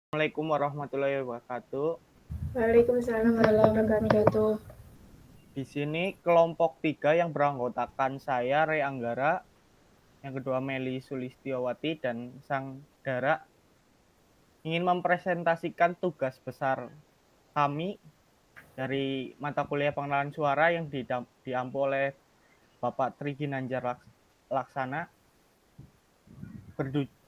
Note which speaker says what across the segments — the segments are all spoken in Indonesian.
Speaker 1: Assalamualaikum warahmatullahi wabarakatuh.
Speaker 2: Waalaikumsalam warahmatullahi wabarakatuh.
Speaker 1: Di sini kelompok 3 yang beranggotakan saya, Ray Anggara, yang kedua Meli Sulistiowati, dan Sang Dara ingin mempresentasikan tugas besar kami dari mata kuliah pengenalan suara yang diampu oleh Bapak Tri Ginanjar Laksana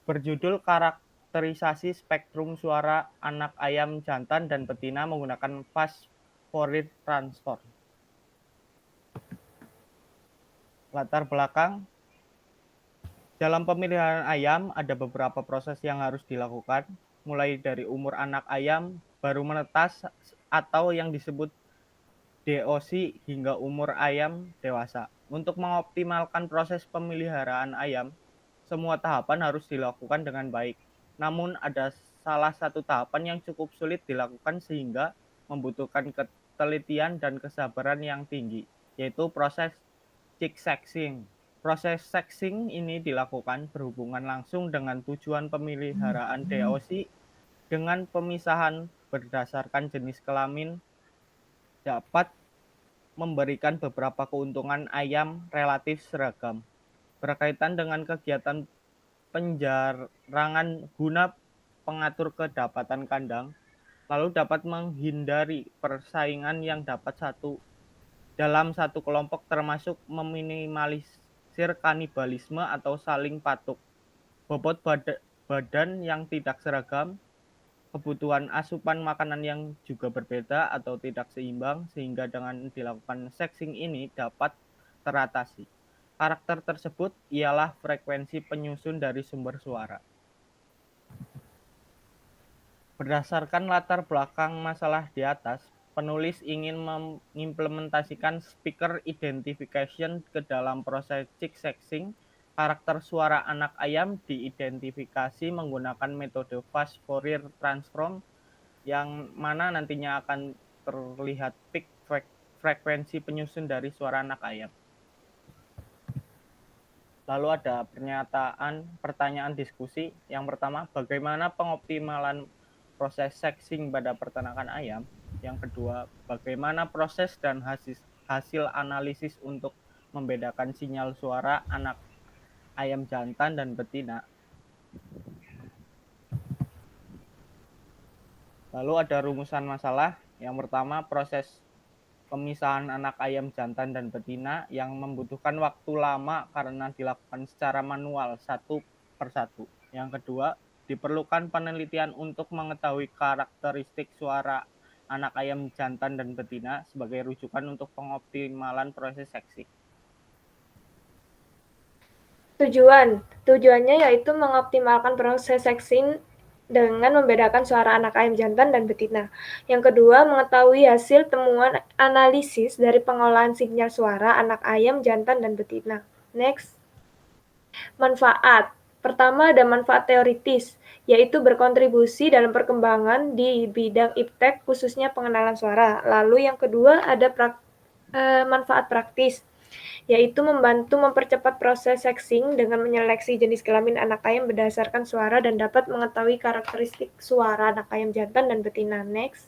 Speaker 1: berjudul karakterisasi spektrum suara anak ayam jantan dan betina menggunakan fast Fourier transform. Latar belakang: dalam pemeliharaan ayam ada beberapa proses yang harus dilakukan, mulai dari umur anak ayam baru menetas atau yang disebut DOC hingga umur ayam dewasa. Untuk mengoptimalkan proses pemeliharaan ayam, semua tahapan harus dilakukan dengan baik. Namun ada salah satu tahapan yang cukup sulit dilakukan sehingga membutuhkan ketelitian dan kesabaran yang tinggi, yaitu proses chick sexing. Proses sexing ini dilakukan berhubungan langsung dengan tujuan pemeliharaan DOC dengan pemisahan berdasarkan jenis kelamin dapat memberikan beberapa keuntungan ayam relatif seragam. Berkaitan dengan kegiatan penjarangan guna pengatur kedapatan kandang, lalu dapat menghindari persaingan yang dapat dalam satu kelompok termasuk meminimalisir kanibalisme atau saling patuk. Bobot badan yang tidak seragam, kebutuhan asupan makanan yang juga berbeda atau tidak seimbang, sehingga dengan dilakukan sexing ini dapat teratasi. Karakter tersebut ialah frekuensi penyusun dari sumber suara. Berdasarkan latar belakang masalah di atas, penulis ingin mengimplementasikan speaker identification ke dalam proses chick sexing. Karakter suara anak ayam diidentifikasi menggunakan metode fast Fourier transform yang mana nantinya akan terlihat peak frekuensi penyusun dari suara anak ayam. Lalu ada pertanyaan diskusi. Yang pertama, bagaimana pengoptimalan proses sexing pada peternakan ayam? Yang kedua, bagaimana proses dan hasil analisis untuk membedakan sinyal suara anak ayam jantan dan betina? Lalu ada rumusan masalah. Yang pertama, proses pemisahan anak ayam jantan dan betina yang membutuhkan waktu lama karena dilakukan secara manual satu persatu. Yang kedua, diperlukan penelitian untuk mengetahui karakteristik suara anak ayam jantan dan betina sebagai rujukan untuk pengoptimalan proses seksi.
Speaker 2: Tujuannya yaitu mengoptimalkan proses sexing dengan membedakan suara anak ayam jantan dan betina. Yang kedua, mengetahui hasil temuan analisis dari pengolahan sinyal suara anak ayam jantan dan betina. Next. Manfaat. Pertama, ada manfaat teoritis, yaitu berkontribusi dalam perkembangan di bidang iptek, khususnya pengenalan suara. Lalu yang kedua, ada manfaat praktis, yaitu membantu mempercepat proses sexing dengan menyeleksi jenis kelamin anak ayam berdasarkan suara dan dapat mengetahui karakteristik suara anak ayam jantan dan betina. Next.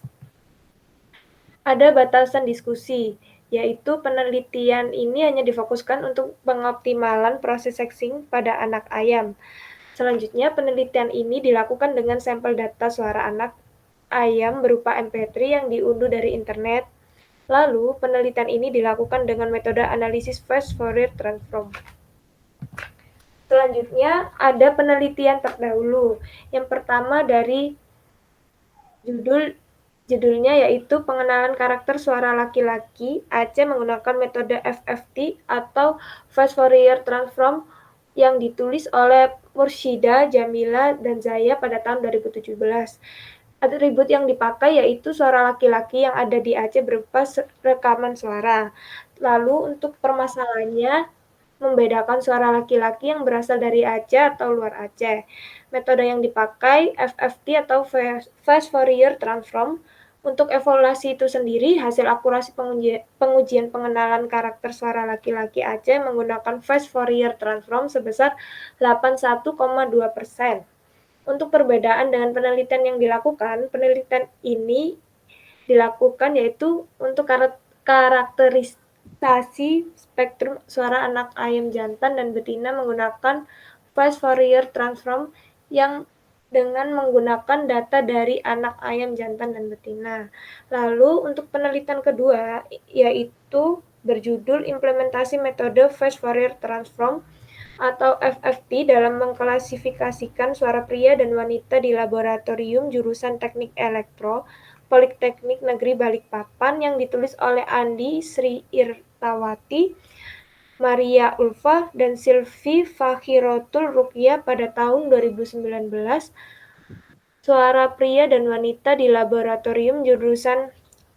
Speaker 2: Ada batasan diskusi, yaitu penelitian ini hanya difokuskan untuk pengoptimalan proses sexing pada anak ayam. Selanjutnya, penelitian ini dilakukan dengan sampel data suara anak ayam berupa MP3 yang diunduh dari internet. Lalu, penelitian ini dilakukan dengan metode analisis fast Fourier transform. Selanjutnya, ada penelitian terdahulu. Yang pertama dari judulnya yaitu pengenalan karakter suara laki-laki Aceh menggunakan metode FFT atau fast Fourier transform yang ditulis oleh Mursyida, Jamila, dan Zaya pada tahun 2017. Atribut yang dipakai yaitu suara laki-laki yang ada di Aceh berupa rekaman suara. Lalu untuk permasalahannya, membedakan suara laki-laki yang berasal dari Aceh atau luar Aceh. Metode yang dipakai FFT atau Fast Fourier Transform. Untuk evaluasi itu sendiri, hasil akurasi pengujian pengenalan karakter suara laki-laki Aceh menggunakan Fast Fourier Transform sebesar 81,2%. Untuk perbedaan dengan penelitian yang dilakukan, penelitian ini dilakukan yaitu untuk karakterisasi spektrum suara anak ayam jantan dan betina menggunakan fast Fourier transform yang dengan menggunakan data dari anak ayam jantan dan betina. Lalu untuk penelitian kedua yaitu berjudul implementasi metode fast Fourier transform atau FFT dalam mengklasifikasikan suara pria dan wanita di laboratorium jurusan Teknik Elektro Politeknik Negeri Balikpapan yang ditulis oleh Andi Sri Irtawati, Maria Ulfa, dan Silvi Fakhirotul Ruqyah pada tahun 2019. Suara pria dan wanita di laboratorium jurusan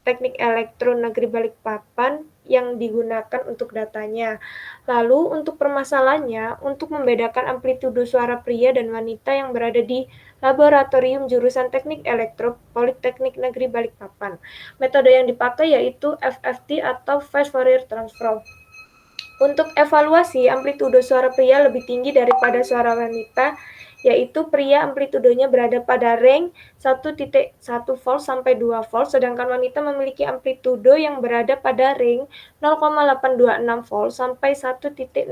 Speaker 2: Teknik Elektro Negeri Balikpapan yang digunakan untuk datanya. Lalu untuk permasalahannya, untuk membedakan amplitudo suara pria dan wanita yang berada di laboratorium jurusan Teknik Elektro Politeknik Negeri Balikpapan. Metode yang dipakai yaitu FFT atau Fast Fourier Transform. Untuk evaluasi, amplitudo suara pria lebih tinggi daripada suara wanita, yaitu pria amplitudonya berada pada range 1.1 volt sampai 2 volt, sedangkan wanita memiliki amplitudo yang berada pada range 0,826 volt sampai 1.003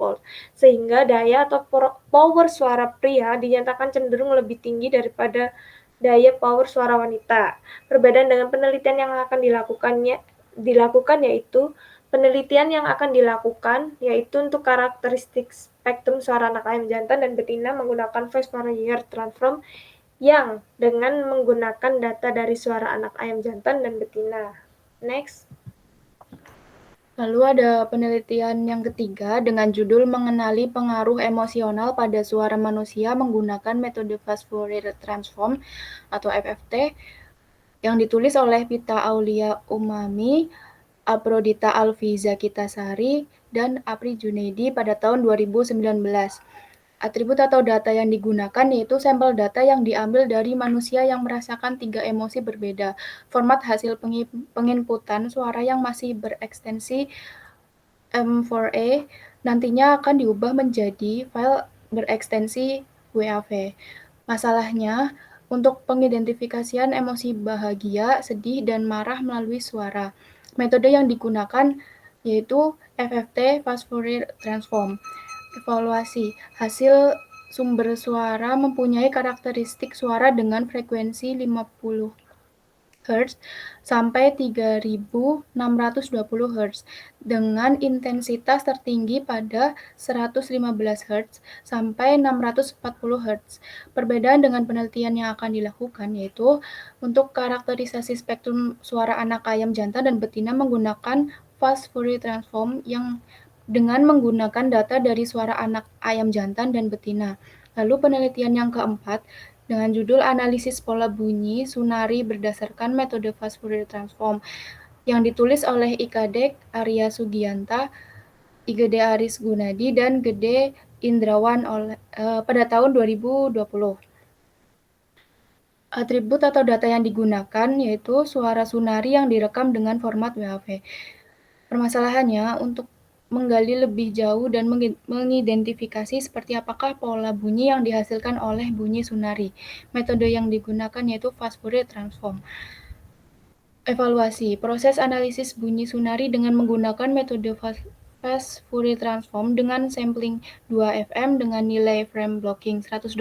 Speaker 2: volt, sehingga daya atau power suara pria dinyatakan cenderung lebih tinggi daripada daya power suara wanita. Perbedaan dengan penelitian yang akan dilakukan yaitu penelitian yang akan dilakukan yaitu untuk karakteristik spektrum suara anak ayam jantan dan betina menggunakan fast Fourier transform yang dengan menggunakan data dari suara anak ayam jantan dan betina. Next.
Speaker 3: Lalu ada penelitian yang ketiga dengan judul mengenali pengaruh emosional pada suara manusia menggunakan metode fast Fourier transform atau FFT yang ditulis oleh Pita Aulia Umami, Aprodita Alfiza Kitasari, dan Apri Junaidi pada tahun 2019. Atribut atau data yang digunakan yaitu sampel data yang diambil dari manusia yang merasakan 3 emosi berbeda. Format hasil penginputan suara yang masih berekstensi M4A nantinya akan diubah menjadi file berekstensi WAV. Masalahnya, untuk pengidentifikasian emosi bahagia, sedih, dan marah melalui suara, metode yang digunakan yaitu FFT Fast Fourier Transform. Evaluasi hasil sumber suara mempunyai karakteristik suara dengan frekuensi 50 Hz sampai 3620 Hz dengan intensitas tertinggi pada 115 Hz sampai 640 Hz. Perbedaan dengan penelitian yang akan dilakukan yaitu untuk karakterisasi spektrum suara anak ayam jantan dan betina menggunakan fast Fourier transform yang dengan menggunakan data dari suara anak ayam jantan dan betina. Lalu penelitian yang keempat dengan judul analisis pola bunyi Sunari berdasarkan metode fast Fourier transform yang ditulis oleh Ikadek Arya Sugianta, Igede Aris Gunadi, dan Gede Indrawan pada tahun 2020. Atribut atau data yang digunakan yaitu suara Sunari yang direkam dengan format WAV. Permasalahannya untuk menggali lebih jauh dan mengidentifikasi seperti apakah pola bunyi yang dihasilkan oleh bunyi Sunari. Metode yang digunakan yaitu fast Fourier transform. Evaluasi proses analisis bunyi Sunari dengan menggunakan metode fast Fourier transform dengan sampling 2 FM dengan nilai frame blocking 128,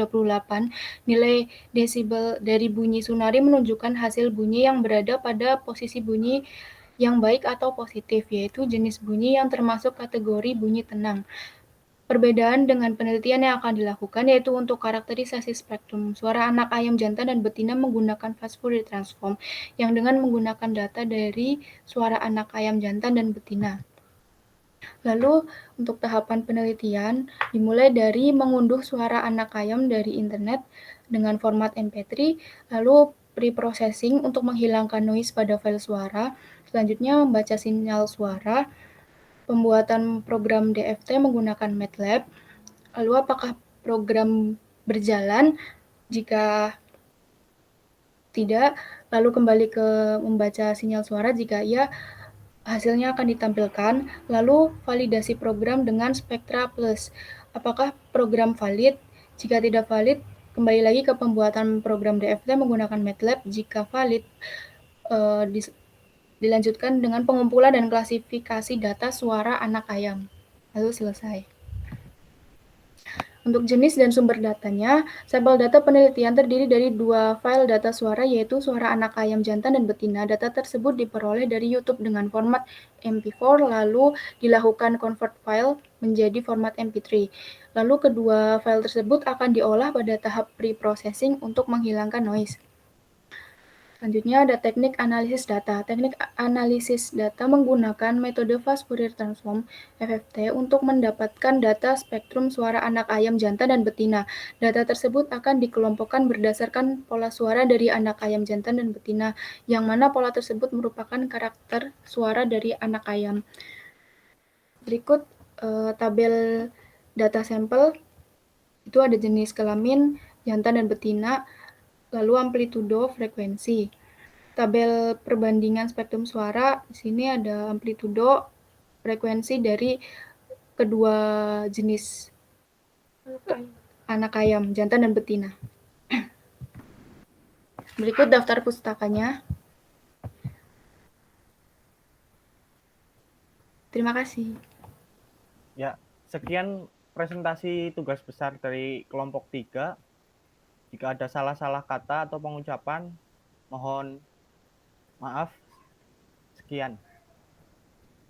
Speaker 3: nilai desibel dari bunyi Sunari menunjukkan hasil bunyi yang berada pada posisi bunyi yang baik atau positif, yaitu jenis bunyi yang termasuk kategori bunyi tenang. Perbedaan dengan penelitian yang akan dilakukan yaitu untuk karakterisasi spektrum suara anak ayam jantan dan betina menggunakan fast Fourier transform yang dengan menggunakan data dari suara anak ayam jantan dan betina. Lalu untuk tahapan penelitian dimulai dari mengunduh suara anak ayam dari internet dengan format MP3, lalu pre-processing untuk menghilangkan noise pada file suara, selanjutnya membaca sinyal suara, pembuatan program DFT menggunakan MATLAB, lalu apakah program berjalan, jika tidak, lalu kembali ke membaca sinyal suara, jika iya, hasilnya akan ditampilkan, lalu validasi program dengan Spectra Plus. Apakah program valid? Jika tidak valid, Kembali lagi ke pembuatan program DFT menggunakan MATLAB. Jika valid, dilanjutkan dengan pengumpulan dan klasifikasi data suara anak ayam. Lalu selesai. Untuk jenis dan sumber datanya, sampel data penelitian terdiri dari 2 file data suara, yaitu suara anak ayam jantan dan betina. Data tersebut diperoleh dari YouTube dengan format MP4, lalu dilakukan convert file menjadi format MP3. Lalu kedua file tersebut akan diolah pada tahap pre-processing untuk menghilangkan noise. Selanjutnya ada teknik analisis data. Teknik analisis data menggunakan metode Fast Fourier Transform (FFT) untuk mendapatkan data spektrum suara anak ayam jantan dan betina. Data tersebut akan dikelompokkan berdasarkan pola suara dari anak ayam jantan dan betina, yang mana pola tersebut merupakan karakter suara dari anak ayam. Berikut tabel data sampel. Itu ada jenis kelamin, jantan dan betina, lalu amplitudo, frekuensi. Tabel perbandingan spektrum suara, di sini ada amplitudo, frekuensi dari kedua jenis anak ayam, jantan dan betina. Berikut daftar pustakanya. Terima kasih.
Speaker 1: Ya, sekian presentasi tugas besar dari kelompok 3. Jika ada salah-salah kata atau pengucapan, mohon maaf. Sekian.